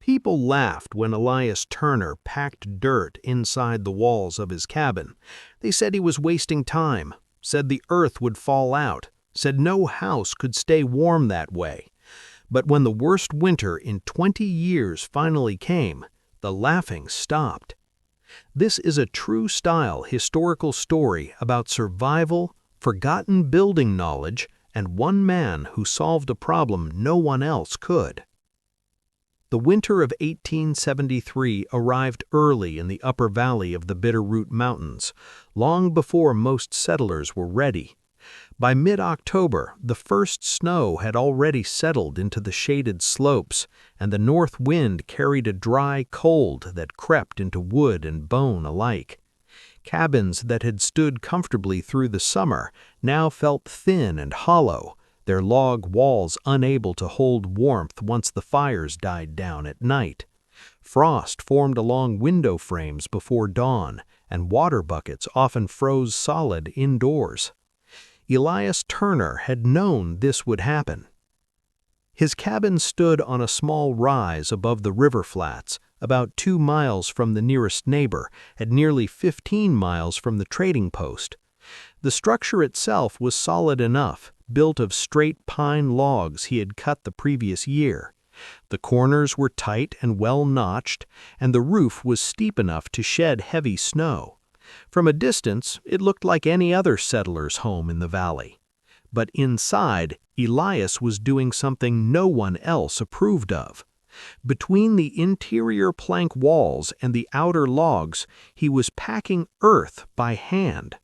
People laughed when Elias Turner packed dirt inside the walls of his cabin. They said he was wasting time, said the earth would fall out, said no house could stay warm that way. But when the worst winter in 20 years finally came, the laughing stopped. This is a true-style historical story about survival, forgotten building knowledge, and one man who solved a problem no one else could. The winter of 1873 arrived early in the upper valley of the Bitterroot Mountains, long before most settlers were ready. By mid-October, the first snow had already settled into the shaded slopes, and the north wind carried a dry cold that crept into wood and bone alike. Cabins that had stood comfortably through the summer now felt thin and hollow, their log walls unable to hold warmth once the fires died down at night. Frost formed along window frames before dawn, and water buckets often froze solid indoors. Elias Turner had known this would happen. His cabin stood on a small rise above the river flats, about 2 miles from the nearest neighbor, and nearly 15 miles from the trading post. The structure itself was solid enough, built of straight pine logs he had cut the previous year. The corners were tight and well notched, and the roof was steep enough to shed heavy snow. From a distance, it looked like any other settler's home in the valley. But inside, Elias was doing something no one else approved of. Between the interior plank walls and the outer logs, he was packing earth by hand.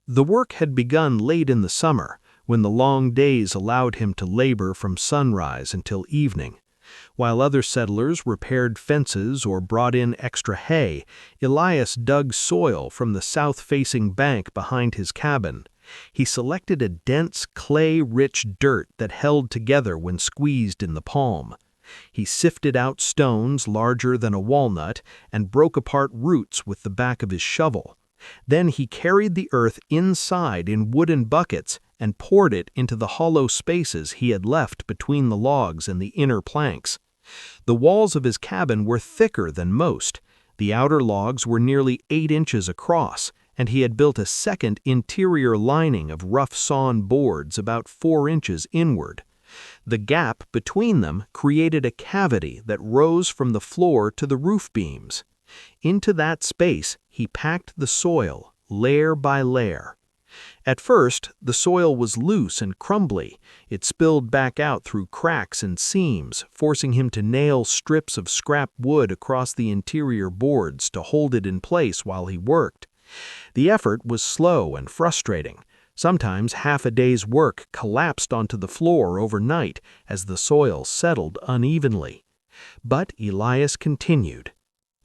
The work had begun late in the summer, when the long days allowed him to labor from sunrise until evening. While other settlers repaired fences or brought in extra hay, Elias dug soil from the south-facing bank behind his cabin. He selected a dense, clay-rich dirt that held together when squeezed in the palm. He sifted out stones larger than a walnut and broke apart roots with the back of his shovel. Then he carried the earth inside in wooden buckets and poured it into the hollow spaces he had left between the logs and the inner planks. The walls of his cabin were thicker than most. The outer logs were nearly 8 inches across, and he had built a second interior lining of rough-sawn boards about 4 inches inward. The gap between them created a cavity that rose from the floor to the roof beams. Into that space, he packed the soil, layer by layer. At first, the soil was loose and crumbly. It spilled back out through cracks and seams, forcing him to nail strips of scrap wood across the interior boards to hold it in place while he worked. The effort was slow and frustrating. Sometimes half a day's work collapsed onto the floor overnight as the soil settled unevenly. But Elias continued.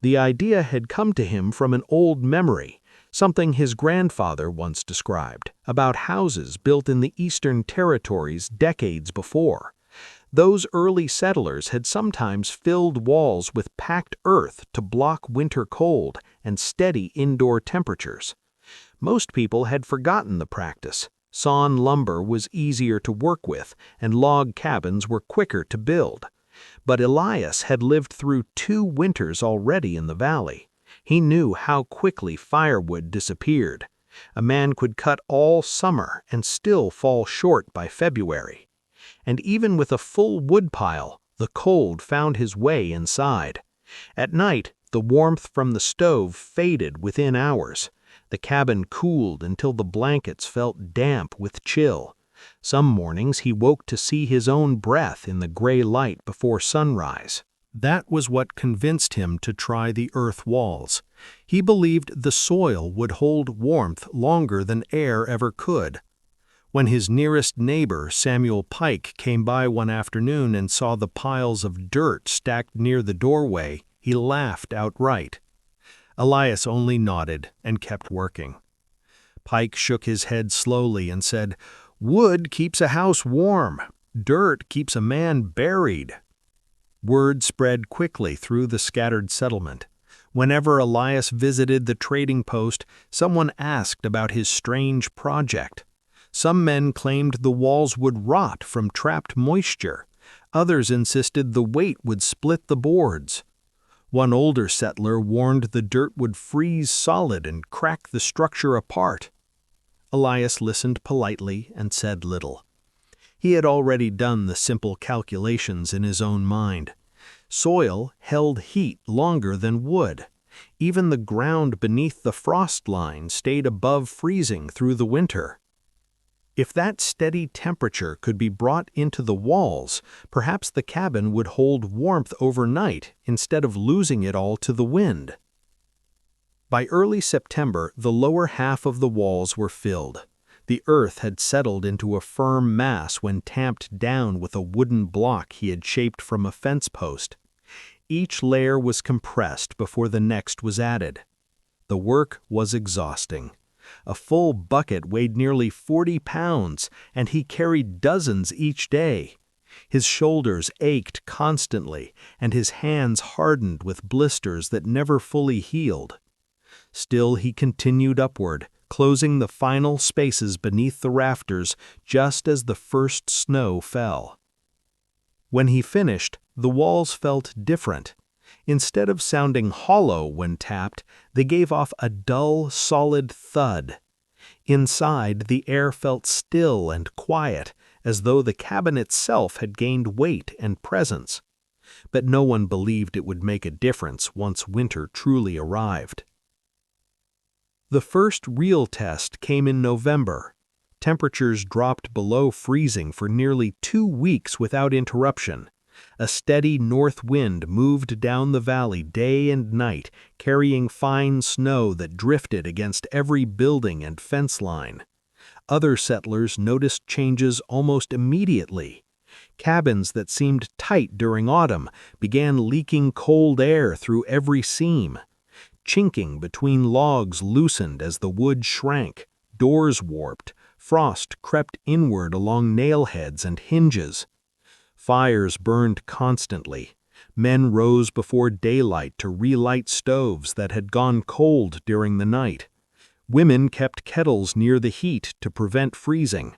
The idea had come to him from an old memory, something his grandfather once described, about houses built in the Eastern Territories decades before. Those early settlers had sometimes filled walls with packed earth to block winter cold and steady indoor temperatures. Most people had forgotten the practice. Sawn lumber was easier to work with, and log cabins were quicker to build. But Elias had lived through 2 winters already in the valley. He knew how quickly firewood disappeared. A man could cut all summer and still fall short by February. And even with a full woodpile, the cold found his way inside. At night, the warmth from the stove faded within hours. The cabin cooled until the blankets felt damp with chill. Some mornings he woke to see his own breath in the gray light before sunrise. That was what convinced him to try the earth walls. He believed the soil would hold warmth longer than air ever could. When his nearest neighbor, Samuel Pike, came by one afternoon and saw the piles of dirt stacked near the doorway, he laughed outright. Elias only nodded and kept working. Pike shook his head slowly and said, "Wood keeps a house warm. Dirt keeps a man buried." Word spread quickly through the scattered settlement. Whenever Elias visited the trading post, someone asked about his strange project. Some men claimed the walls would rot from trapped moisture. Others insisted the weight would split the boards. One older settler warned the dirt would freeze solid and crack the structure apart. Elias listened politely and said little. He had already done the simple calculations in his own mind. Soil held heat longer than wood. Even the ground beneath the frost line stayed above freezing through the winter. If that steady temperature could be brought into the walls, perhaps the cabin would hold warmth overnight instead of losing it all to the wind. By early September, the lower half of the walls were filled. The earth had settled into a firm mass when tamped down with a wooden block he had shaped from a fence post. Each layer was compressed before the next was added. The work was exhausting. A full bucket weighed nearly 40 pounds, and he carried dozens each day. His shoulders ached constantly, and his hands hardened with blisters that never fully healed. Still he continued upward, closing the final spaces beneath the rafters just as the first snow fell. When he finished, the walls felt different. Instead of sounding hollow when tapped, they gave off a dull, solid thud. Inside, the air felt still and quiet, as though the cabin itself had gained weight and presence. But no one believed it would make a difference once winter truly arrived. The first real test came in November. Temperatures dropped below freezing for nearly 2 weeks without interruption. A steady north wind moved down the valley day and night, carrying fine snow that drifted against every building and fence line. Other settlers noticed changes almost immediately. Cabins that seemed tight during autumn began leaking cold air through every seam. Chinking between logs loosened as the wood shrank, doors warped, frost crept inward along nail heads and hinges. Fires burned constantly. Men rose before daylight to relight stoves that had gone cold during the night. Women kept kettles near the heat to prevent freezing.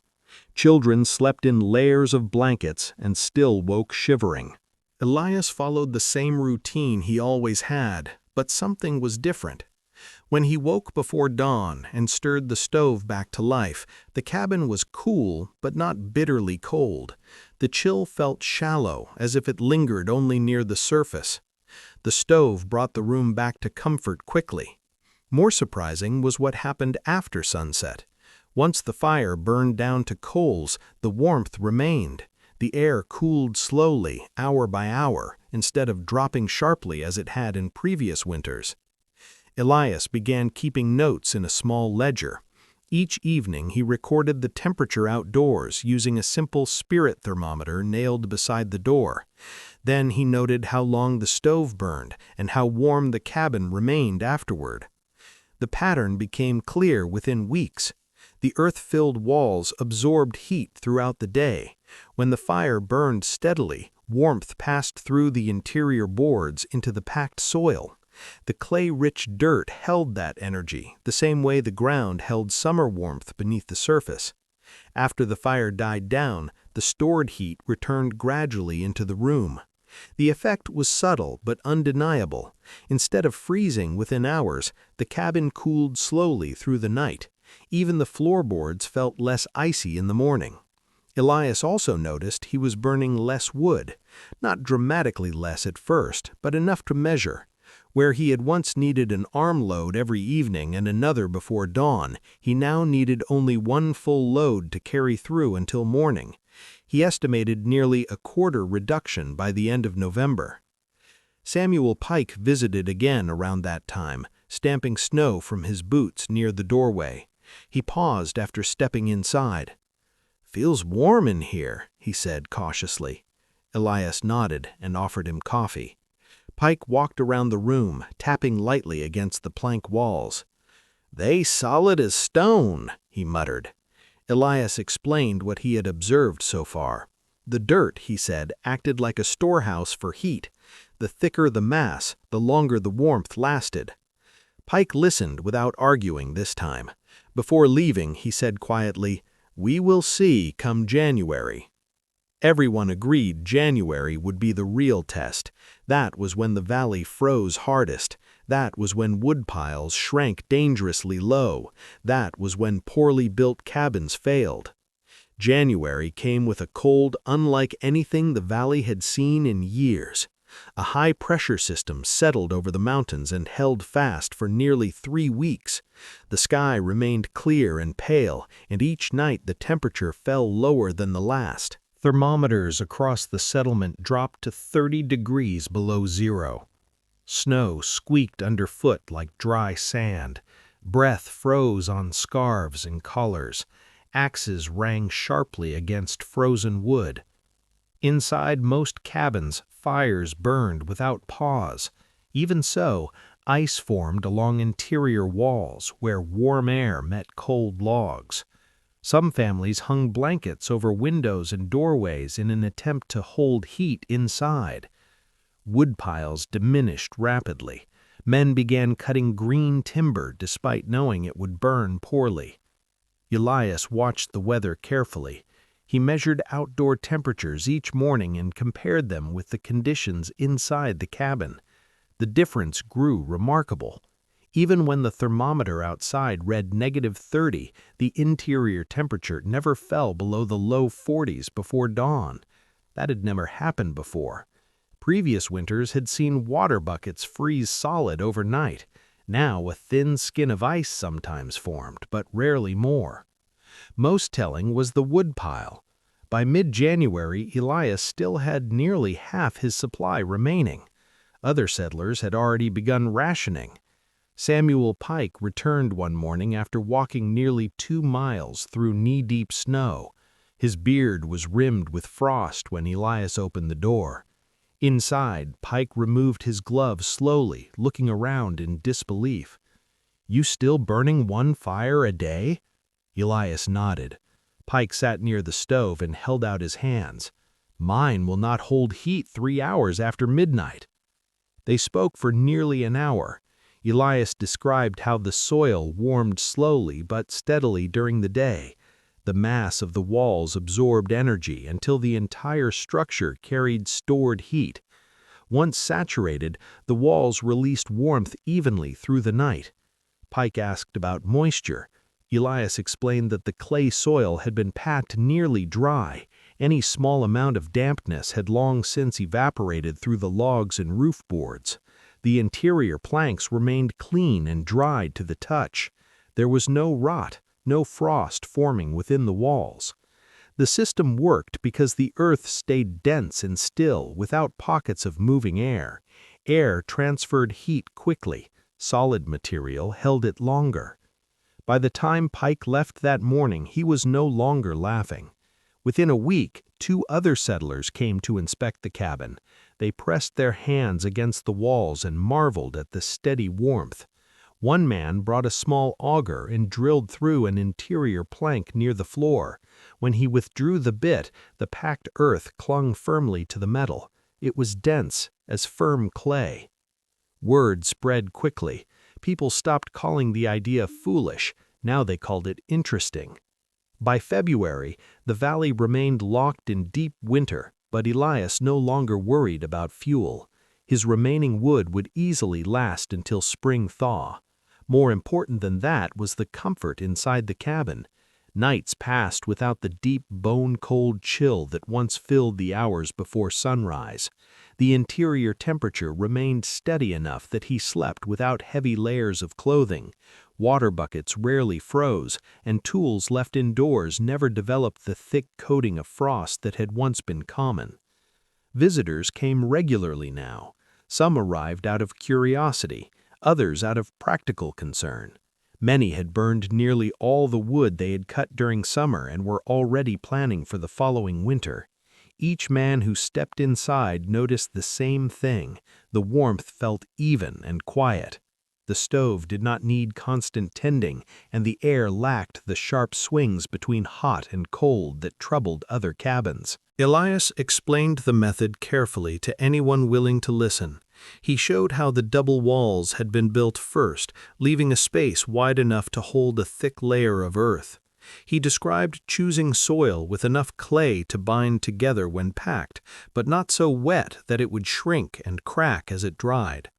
Children slept in layers of blankets and still woke shivering. Elias followed the same routine he always had, but something was different. When he woke before dawn and stirred the stove back to life, the cabin was cool but not bitterly cold. The chill felt shallow, as if it lingered only near the surface. The stove brought the room back to comfort quickly. More surprising was what happened after sunset. Once the fire burned down to coals, the warmth remained. The air cooled slowly, hour by hour, instead of dropping sharply as it had in previous winters. Elias began keeping notes in a small ledger. Each evening he recorded the temperature outdoors using a simple spirit thermometer nailed beside the door. Then he noted how long the stove burned and how warm the cabin remained afterward. The pattern became clear within weeks. The earth-filled walls absorbed heat throughout the day. When the fire burned steadily, warmth passed through the interior boards into the packed soil. The clay-rich dirt held that energy, the same way the ground held summer warmth beneath the surface. After the fire died down, the stored heat returned gradually into the room. The effect was subtle but undeniable. Instead of freezing within hours, the cabin cooled slowly through the night. Even the floorboards felt less icy in the morning. Elias also noticed he was burning less wood, not dramatically less at first, but enough to measure. Where he had once needed an armload every evening and another before dawn, he now needed only one full load to carry through until morning. He estimated nearly a quarter reduction by the end of November. Samuel Pike visited again around that time, stamping snow from his boots near the doorway. He paused after stepping inside. "Feels warm in here," he said cautiously. Elias nodded and offered him coffee. Pike walked around the room, tapping lightly against the plank walls. "They solid as stone," he muttered. Elias explained what he had observed so far. The dirt, he said, acted like a storehouse for heat. The thicker the mass, the longer the warmth lasted. Pike listened without arguing this time. Before leaving, he said quietly, "We will see come January." Everyone agreed January would be the real test. That was when the valley froze hardest. That was when woodpiles shrank dangerously low. That was when poorly built cabins failed. January came with a cold unlike anything the valley had seen in years. A high-pressure system settled over the mountains and held fast for nearly 3 weeks. The sky remained clear and pale, and each night the temperature fell lower than the last. Thermometers across the settlement dropped to 30 degrees below zero. Snow squeaked underfoot like dry sand. Breath froze on scarves and collars. Axes rang sharply against frozen wood. Inside most cabins, fires burned without pause. Even so, ice formed along interior walls where warm air met cold logs. Some families hung blankets over windows and doorways in an attempt to hold heat inside. Woodpiles diminished rapidly. Men began cutting green timber despite knowing it would burn poorly. Elias watched the weather carefully. He measured outdoor temperatures each morning and compared them with the conditions inside the cabin. The difference grew remarkable. Even when the thermometer outside read -30, the interior temperature never fell below the low 40s before dawn. That had never happened before. Previous winters had seen water buckets freeze solid overnight. Now a thin skin of ice sometimes formed, but rarely more. Most telling was the woodpile. By mid-January, Elias still had nearly half his supply remaining. Other settlers had already begun rationing. Samuel Pike returned one morning after walking nearly 2 miles through knee-deep snow. His beard was rimmed with frost when Elias opened the door. Inside, Pike removed his gloves slowly, looking around in disbelief. "You still burning 1 fire a day?" Elias nodded. Pike sat near the stove and held out his hands. "Mine will not hold heat 3 hours after midnight." They spoke for nearly an hour. Elias described how the soil warmed slowly but steadily during the day. The mass of the walls absorbed energy until the entire structure carried stored heat. Once saturated, the walls released warmth evenly through the night. Pike asked about moisture. Elias explained that the clay soil had been packed nearly dry. Any small amount of dampness had long since evaporated through the logs and roof boards. The interior planks remained clean and dried to the touch. There was no rot, no frost forming within the walls. The system worked because the earth stayed dense and still without pockets of moving air. Air transferred heat quickly. Solid material held it longer. By the time Pike left that morning, he was no longer laughing. Within a week, 2 other settlers came to inspect the cabin. They pressed their hands against the walls and marveled at the steady warmth. One man brought a small auger and drilled through an interior plank near the floor. When he withdrew the bit, the packed earth clung firmly to the metal. It was dense as firm clay. Word spread quickly. People stopped calling the idea foolish. Now they called it interesting. By February, the valley remained locked in deep winter, but Elias no longer worried about fuel. His remaining wood would easily last until spring thaw. More important than that was the comfort inside the cabin. Nights passed without the deep, bone-cold chill that once filled the hours before sunrise. The interior temperature remained steady enough that he slept without heavy layers of clothing. Water buckets rarely froze, and tools left indoors never developed the thick coating of frost that had once been common. Visitors came regularly now. Some arrived out of curiosity, others out of practical concern. Many had burned nearly all the wood they had cut during summer and were already planning for the following winter. Each man who stepped inside noticed the same thing. The warmth felt even and quiet. The stove did not need constant tending, and the air lacked the sharp swings between hot and cold that troubled other cabins. Elias explained the method carefully to anyone willing to listen. He showed how the double walls had been built first, leaving a space wide enough to hold a thick layer of earth. He described choosing soil with enough clay to bind together when packed, but not so wet that it would shrink and crack as it dried.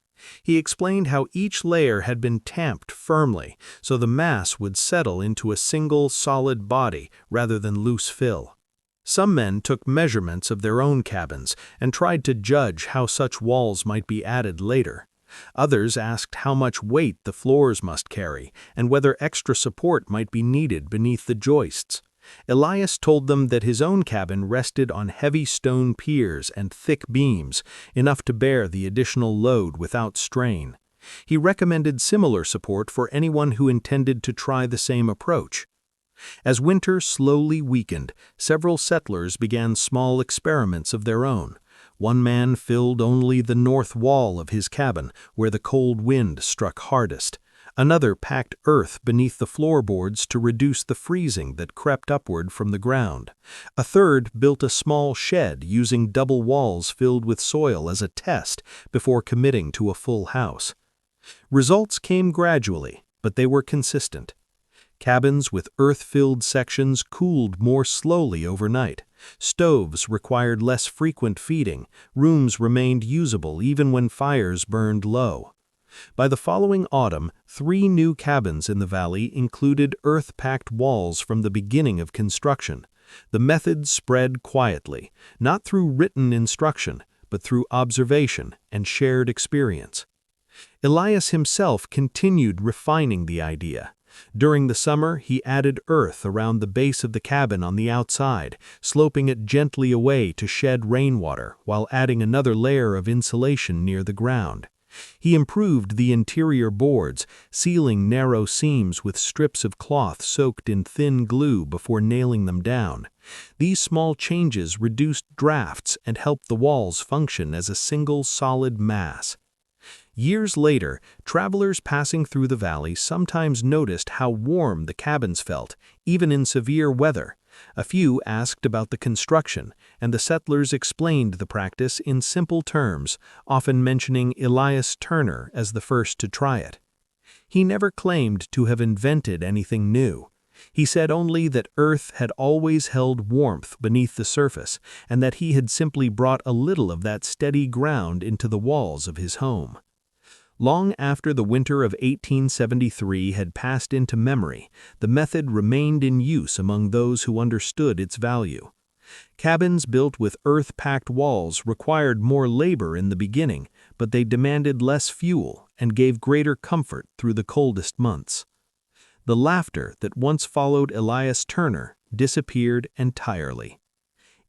He explained how each layer had been tamped firmly so the mass would settle into a single solid body rather than loose fill. Some men took measurements of their own cabins and tried to judge how such walls might be added later. Others asked how much weight the floors must carry and whether extra support might be needed beneath the joists. Elias told them that his own cabin rested on heavy stone piers and thick beams, enough to bear the additional load without strain. He recommended similar support for anyone who intended to try the same approach. As winter slowly weakened, several settlers began small experiments of their own. One man filled only the north wall of his cabin, where the cold wind struck hardest. Another packed earth beneath the floorboards to reduce the freezing that crept upward from the ground. A third built a small shed using double walls filled with soil as a test before committing to a full house. Results came gradually, but they were consistent. Cabins with earth-filled sections cooled more slowly overnight. Stoves required less frequent feeding. Rooms remained usable even when fires burned low. By the following autumn, 3 new cabins in the valley included earth-packed walls from the beginning of construction. The method spread quietly, not through written instruction, but through observation and shared experience. Elias himself continued refining the idea. During the summer, he added earth around the base of the cabin on the outside, sloping it gently away to shed rainwater while adding another layer of insulation near the ground. He improved the interior boards, sealing narrow seams with strips of cloth soaked in thin glue before nailing them down. These small changes reduced drafts and helped the walls function as a single solid mass. Years later, travelers passing through the valley sometimes noticed how warm the cabins felt, even in severe weather. A few asked about the construction, and the settlers explained the practice in simple terms, often mentioning Elias Turner as the first to try it. He never claimed to have invented anything new. He said only that earth had always held warmth beneath the surface, and that he had simply brought a little of that steady ground into the walls of his home. Long after the winter of 1873 had passed into memory, the method remained in use among those who understood its value. Cabins built with earth-packed walls required more labor in the beginning, but they demanded less fuel and gave greater comfort through the coldest months. The laughter that once followed Elias Turner disappeared entirely.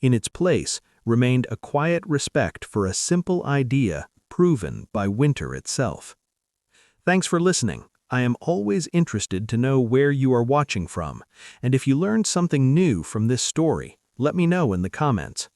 In its place remained a quiet respect for a simple idea proven by winter itself. Thanks for listening. I am always interested to know where you are watching from, and if you learned something new from this story, let me know in the comments.